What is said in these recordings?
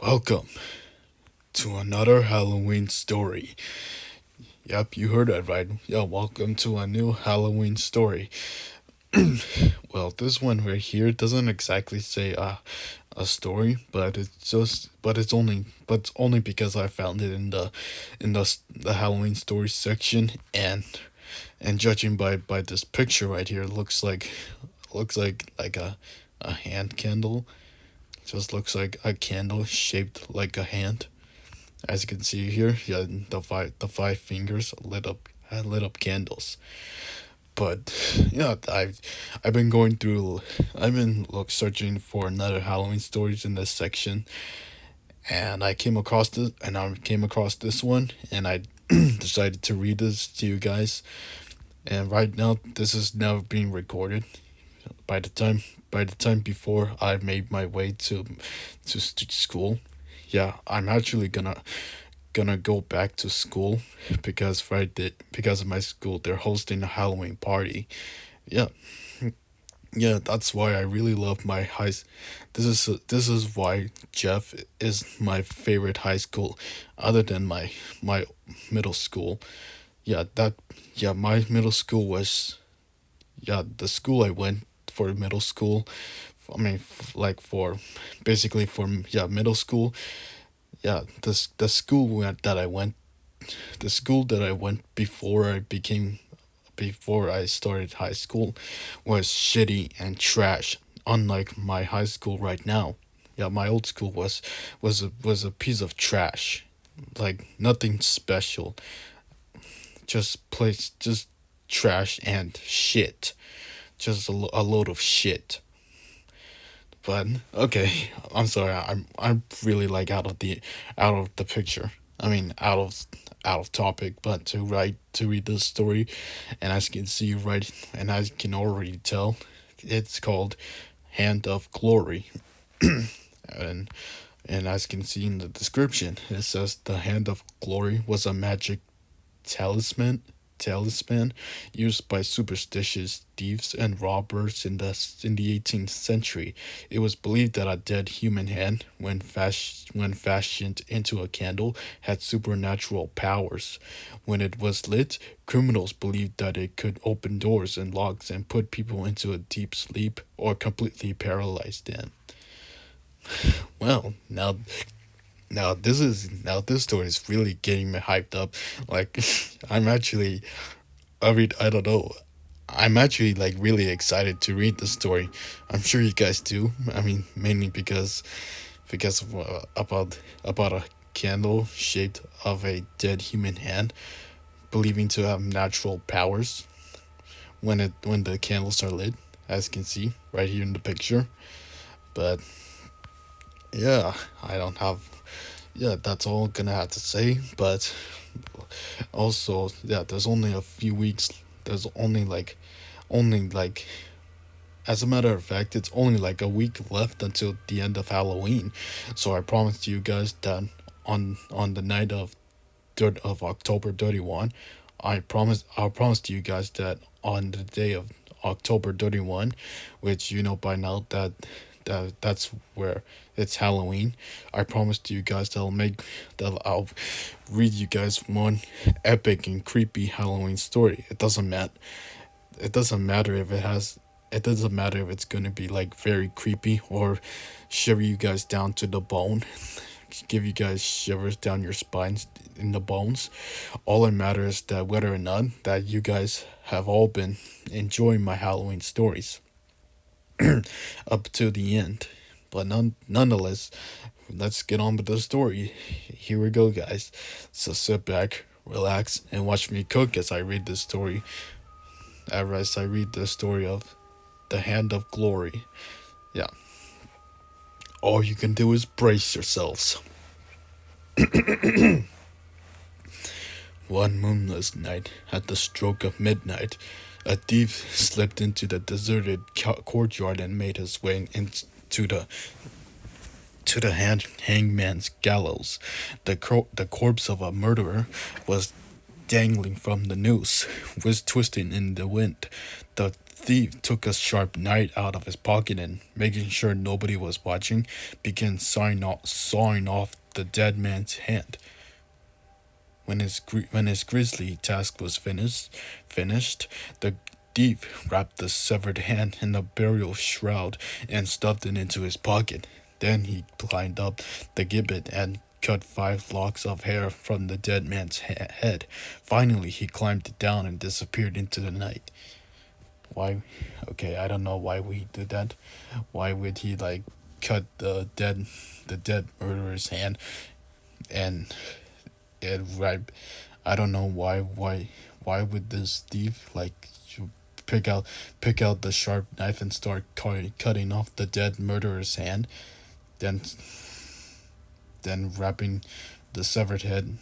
Welcome to another Halloween story. Yep, you heard that right. Yeah, welcome to a new Halloween story. Well, this one right here doesn't exactly say a story, but it's only because I found it in the Halloween story section, and judging by this picture right here, looks like a hand candle. Just looks like a candle shaped like a hand. As you can see here, yeah, the five fingers lit up candles. But yeah, I've been searching for another Halloween stories in this section, and I came across this one, and I decided to read this to you guys. And right now, this is now being recorded. By the time by the time before I made my way to school, yeah, I'm actually gonna go back to school because of my school they're hosting a Halloween party. Yeah, yeah, that's why I really love my this is why Jeff is my favorite high school, other than my middle school. Yeah, that yeah my middle school was yeah the school I went for middle school. I mean, like for basically for yeah middle school. Yeah, the school that I went the school that I went before I started high school was shitty and trash, unlike my high school right now. Yeah, my old school was a piece of trash. Like nothing special. Just trash and shit. Just a load of shit. But okay, I'm sorry. I'm really like out of the picture. I mean, out of topic. But to read this story, and as you can see right, and as you can already tell, it's called Hand of Glory, and as you can see in the description, it says the Hand of Glory was a magic talisman talisman used by superstitious thieves and robbers in the 18th century. It was believed that a dead human hand, when fashioned into a candle, had supernatural powers. When it was lit, criminals believed that it could open doors and locks and put people into a deep sleep or completely paralyze them. Well, now this story is really getting me hyped up. Like I'm actually I don't know. I'm actually like really excited to read the story. I'm sure you guys do. I mean, mainly because of, about a candle shaped of a dead human hand, believing to have natural powers when the candles are lit, as you can see right here in the picture. But yeah, I don't have yeah, that's all I'm gonna have to say. But also, yeah, there's only a few weeks. There's only like, as a matter of fact, it's only like a week left until the end of Halloween. So I promised you guys that on the night of October 31, I promised you guys that on the day of October 31, which you know by now that's where it's Halloween. I promised you guys that I'll read you guys one epic and creepy Halloween story. It doesn't matter if it doesn't matter if it's gonna be like very creepy or shiver you guys down to the bone, give you guys shivers down your spines in the bones. All that matters is that whether or not that you guys have all been enjoying my Halloween stories up to the end. But nonetheless, let's get on with the story. Here we go, guys. So sit back, relax, and watch me cook as I read this story. As I read the story of the Hand of Glory. Yeah. All you can do is brace yourselves. One moonless night, at the stroke of midnight, a thief slipped into the deserted courtyard and made his way into the hangman's gallows. The corpse of a murderer was dangling from the noose, was twisting in the wind. The thief took a sharp knife out of his pocket and, making sure nobody was watching, began sawing off the dead man's hand. When his grisly task was finished, the thief wrapped the severed hand in a burial shroud and stuffed it into his pocket. Then he climbed up the gibbet and cut 5 locks of hair from the dead man's head. Finally, he climbed it down and disappeared into the night. Why? Okay, I don't know why we did that. Why would he like cut the dead murderer's hand and right? I don't know why would this thief like pick out pick out the sharp knife and start cutting off the dead murderer's hand, then wrapping the severed head.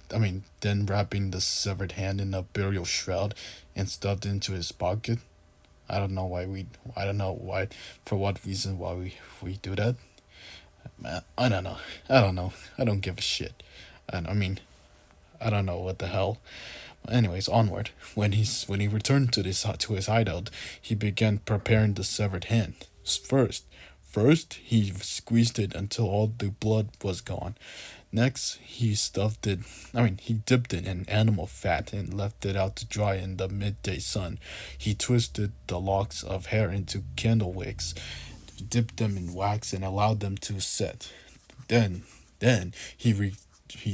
Then wrapping the severed hand in a burial shroud and stuffed into his pocket. I don't know why we. I don't know why. For what reason? Why we do that? Man, I don't know. I don't know. I don't give a shit. And I don't know what the hell. Anyways, onward. When he returned to his hideout, he began preparing the severed hand. First, first he squeezed it until all the blood was gone. Next, he stuffed it. He dipped it in animal fat and left it out to dry in the midday sun. He twisted the locks of hair into candle wicks, dipped them in wax, and allowed them to set. Then, then he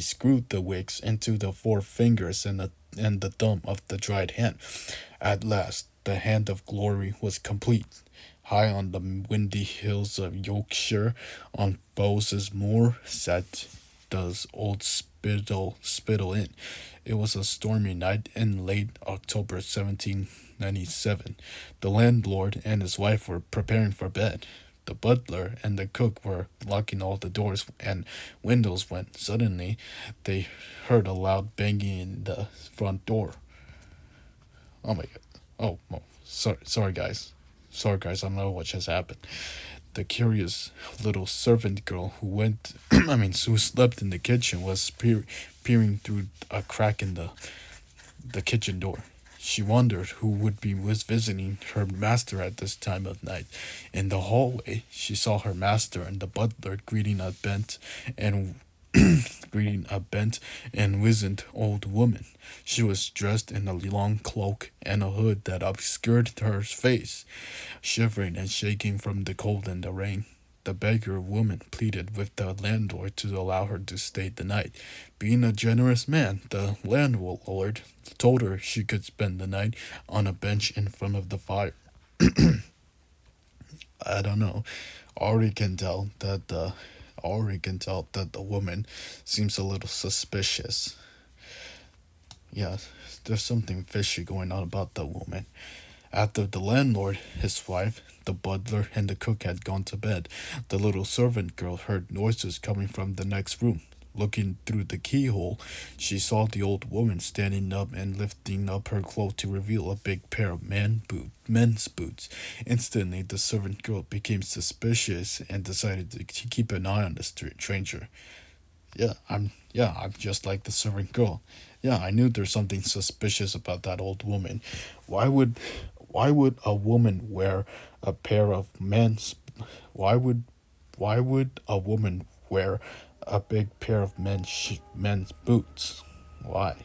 screwed the wicks into the 4 fingers and the thumb of the dried hand. At last, the hand of glory was complete. High on the windy hills of Yorkshire, on Bowes Moor, sat the old Spittle Inn. It was a stormy night in late October 1797. The landlord and his wife were preparing for bed. The butler and the cook were locking all the doors and windows when suddenly they heard a loud banging in the front door. Oh my god. Oh, sorry guys. Sorry guys, I don't know what just happened. The curious little servant girl who who slept in the kitchen was peering through a crack in the kitchen door. She wondered who was visiting her master at this time of night. In the hallway, she saw her master and the butler and greeting a bent and wizened old woman. She was dressed in a long cloak and a hood that obscured her face, shivering and shaking from the cold and the rain. The beggar woman pleaded with the landlord to allow her to stay the night. Being a generous man, the landlord told her she could spend the night on a bench in front of the fire. I don't know. Already can tell that the woman seems a little suspicious. Yeah, there's something fishy going on about the woman. After the landlord, his wife, the butler, and the cook had gone to bed, the little servant girl heard noises coming from the next room. Looking through the keyhole, she saw the old woman standing up and lifting up her cloak to reveal a big pair of men's boots. Instantly, the servant girl became suspicious and decided to keep an eye on the stranger. I'm just like the servant girl. Yeah, I knew there's something suspicious about that old woman. Why would why would a woman wear a pair of men's why would a woman wear a big pair of men's boots? Why?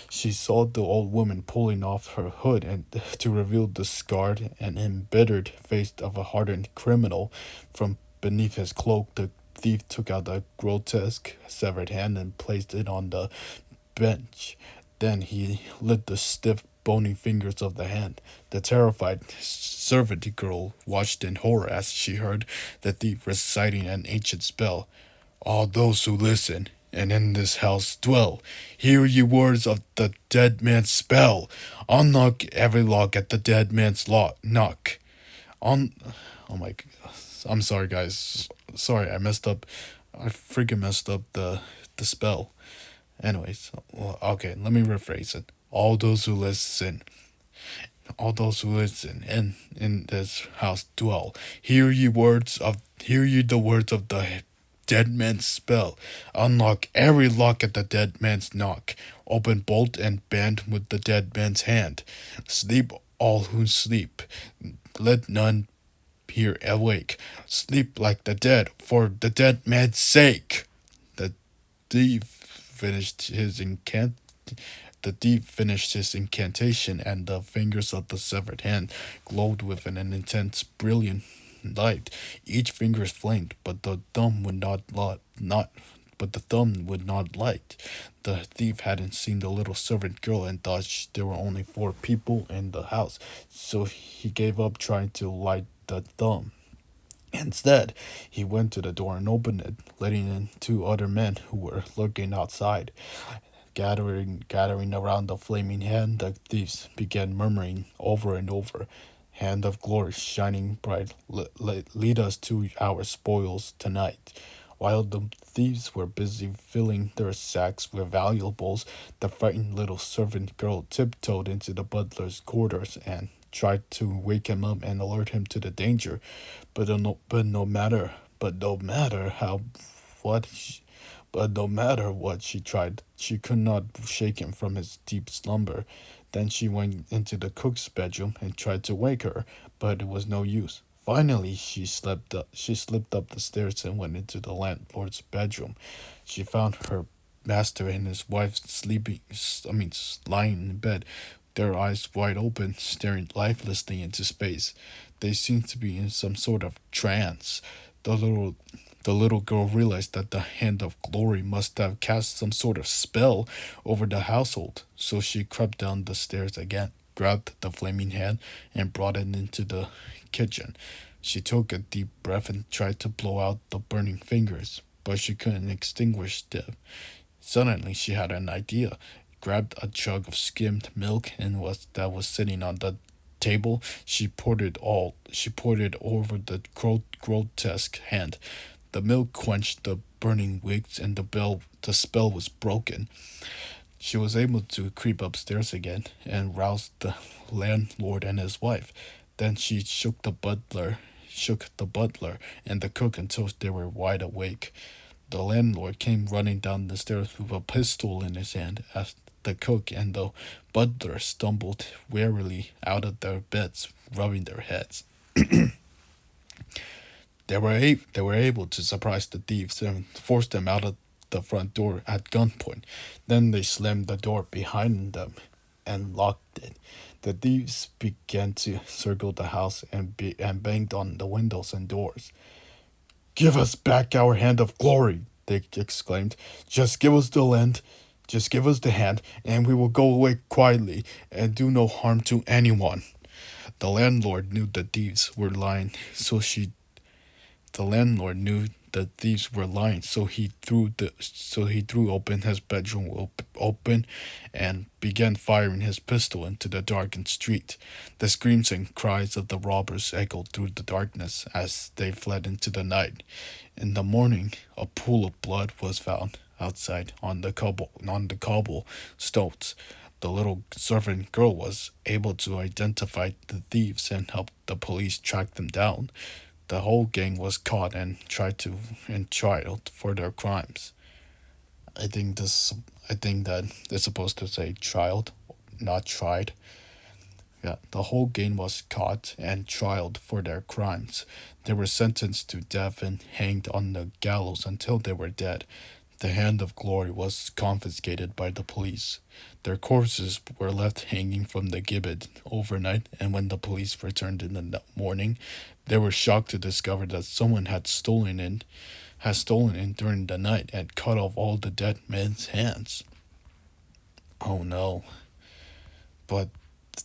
She saw the old woman pulling off her hood and to reveal the scarred and embittered face of a hardened criminal. From beneath his cloak, the thief took out a grotesque severed hand and placed it on the bench. Then he lit the stiff, bony fingers of the hand. The terrified servant girl watched in horror as she heard the thief reciting an ancient spell. All those who listen and in this house dwell, hear ye words of the dead man's spell. Unlock every lock at the dead man's knock. On, oh my, I'm sorry guys. Sorry, I messed up. I freaking messed up the spell. Anyways, well, okay, let me rephrase it. All those who listen and in this house dwell, hear ye the words of the dead man's spell. Unlock every lock at the dead man's knock. Open bolt and band with the dead man's hand. Sleep all who sleep, let none here awake. Sleep like the dead, for the dead man's sake. The thief finished his incant. The thief finished his incantation, and the fingers of the severed hand glowed with an intense, brilliant light. Each finger flamed, but the thumb would not. But the thumb would not light. The thief hadn't seen the little servant girl and thought there were only four people in the house, so he gave up trying to light the thumb. Instead, he went to the door and opened it, letting in two other men who were lurking outside. Gathering around the flaming hand, the thieves began murmuring over and over, "Hand of glory, shining bright, lead us to our spoils tonight." While the thieves were busy filling their sacks with valuables, the frightened little servant girl tiptoed into the butler's quarters and tried to wake him up and alert him to the danger. But no matter how what she, but no matter what she tried, she could not shake him from his deep slumber. Then she went into the cook's bedroom and tried to wake her, but it was no use. Finally, she slipped up the stairs and went into the landlord's bedroom. She found her master and his wife lying in bed, their eyes wide open, staring lifelessly into space. They seemed to be in some sort of trance. The little the little girl realized that the hand of glory must have cast some sort of spell over the household, so she crept down the stairs again, grabbed the flaming hand, and brought it into the kitchen. She took a deep breath and tried to blow out the burning fingers, but she couldn't extinguish them. Suddenly, she had an idea. Grabbed a jug of skimmed milk and was sitting on the table. She poured it over the grotesque hand. The milk quenched the burning wicks, and the spell was broken. She was able to creep upstairs again and rouse the landlord and his wife. Then she shook the butler and the cook until they were wide awake. The landlord came running down the stairs with a pistol in his hand as the cook and the butler stumbled wearily out of their beds, rubbing their heads. They were able to surprise the thieves and force them out of the front door at gunpoint. Then they slammed the door behind them and locked it. The thieves began to circle the house and banged on the windows and doors. "Give us back our hand of glory!" they exclaimed. "Just give us the land, just give us the hand, and we will go away quietly and do no harm to anyone." The landlord knew the thieves were lying, the landlord knew the thieves were lying, so he threw open his bedroom open and began firing his pistol into the darkened street. The screams and cries of the robbers echoed through the darkness as they fled into the night. In the morning, a pool of blood was found outside on the cobble stones. The little servant girl was able to identify the thieves and help the police track them down. The whole gang was caught and tried for their crimes. I think that they're supposed to say tried, not tried. Yeah, the whole gang was caught and tried for their crimes. They were sentenced to death and hanged on the gallows until they were dead. The hand of glory was confiscated by the police. Their corpses were left hanging from the gibbet overnight, and when the police returned in the morning, they were shocked to discover that someone had stolen in during the night and cut off all the dead men's hands. Oh no! But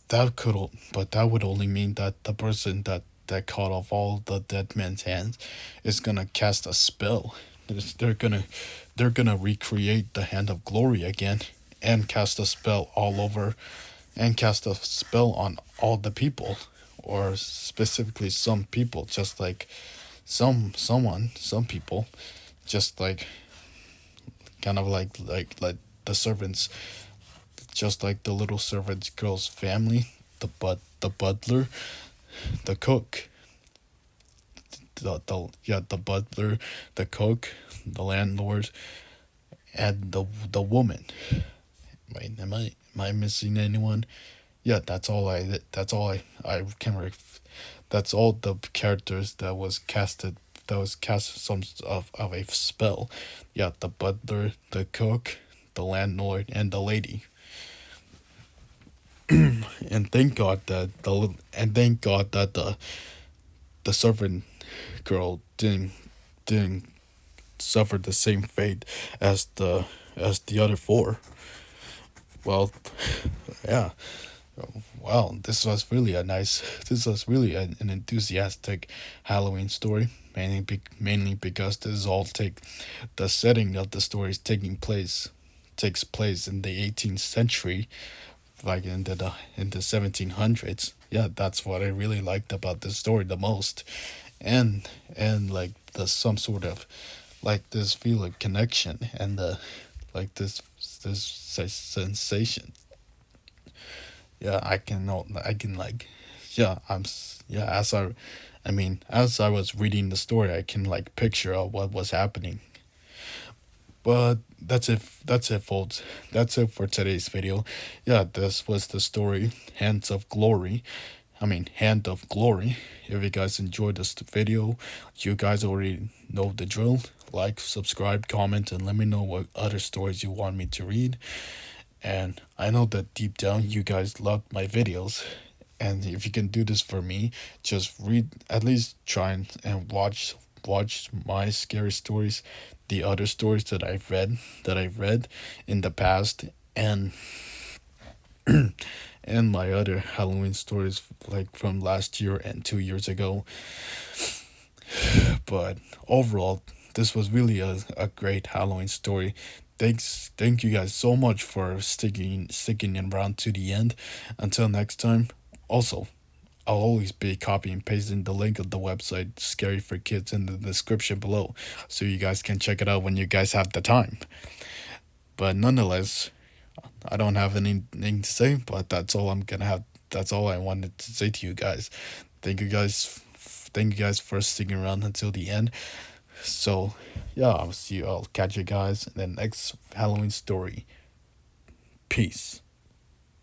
that would only mean that the person that cut off all the dead men's hands is gonna cast a spell. They're gonna recreate the hand of glory again and cast a spell all over and cast a spell on all the people, or specifically some people, just like some people, just like kind of like the servants, just like the little servant girl's family, the butler, the cook, the butler, the cook, the landlord, and the woman. Wait, am I missing anyone? yeah, that's all I can that's all the characters that was casted some of a spell. Yeah, the butler, the cook, the landlord, and the lady. And thank God that the servant girl didn't suffer the same fate as the other four. Well, yeah. Well, this was really an enthusiastic Halloween story. Mainly because this is all take the setting of the story is takes place in the 18th century, like in the 1700s. Yeah, that's what I really liked about this story the most, and like the some sort of like this feel of connection and the like this sensation. Yeah, I can like, yeah, yeah, I mean, as I was reading the story, I can like picture out what was happening. But that's it, folks. That's it for today's video. Yeah, this was the story, Hands of Glory. I mean, Hand of Glory. If you guys enjoyed this video, you guys already know the drill. Like, subscribe, comment, and let me know what other stories you want me to read. And I know that deep down you guys love my videos. And if you can do this for me, just read, at least try and watch my scary stories, the other stories that I've read in the past, and and my other Halloween stories like from last year and 2 years ago. But overall, this was really a great Halloween story. Thank you guys so much for sticking around to the end. Until next time. Also, I'll always be copying and pasting the link of the website Scary for Kids in the description below, so you guys can check it out when you guys have the time. But nonetheless, I don't have anything to say, but that's all I wanted to say to you guys. Thank you guys. Thank you guys for sticking around until the end. So, yeah, I'll catch you guys in the next Halloween story. Peace.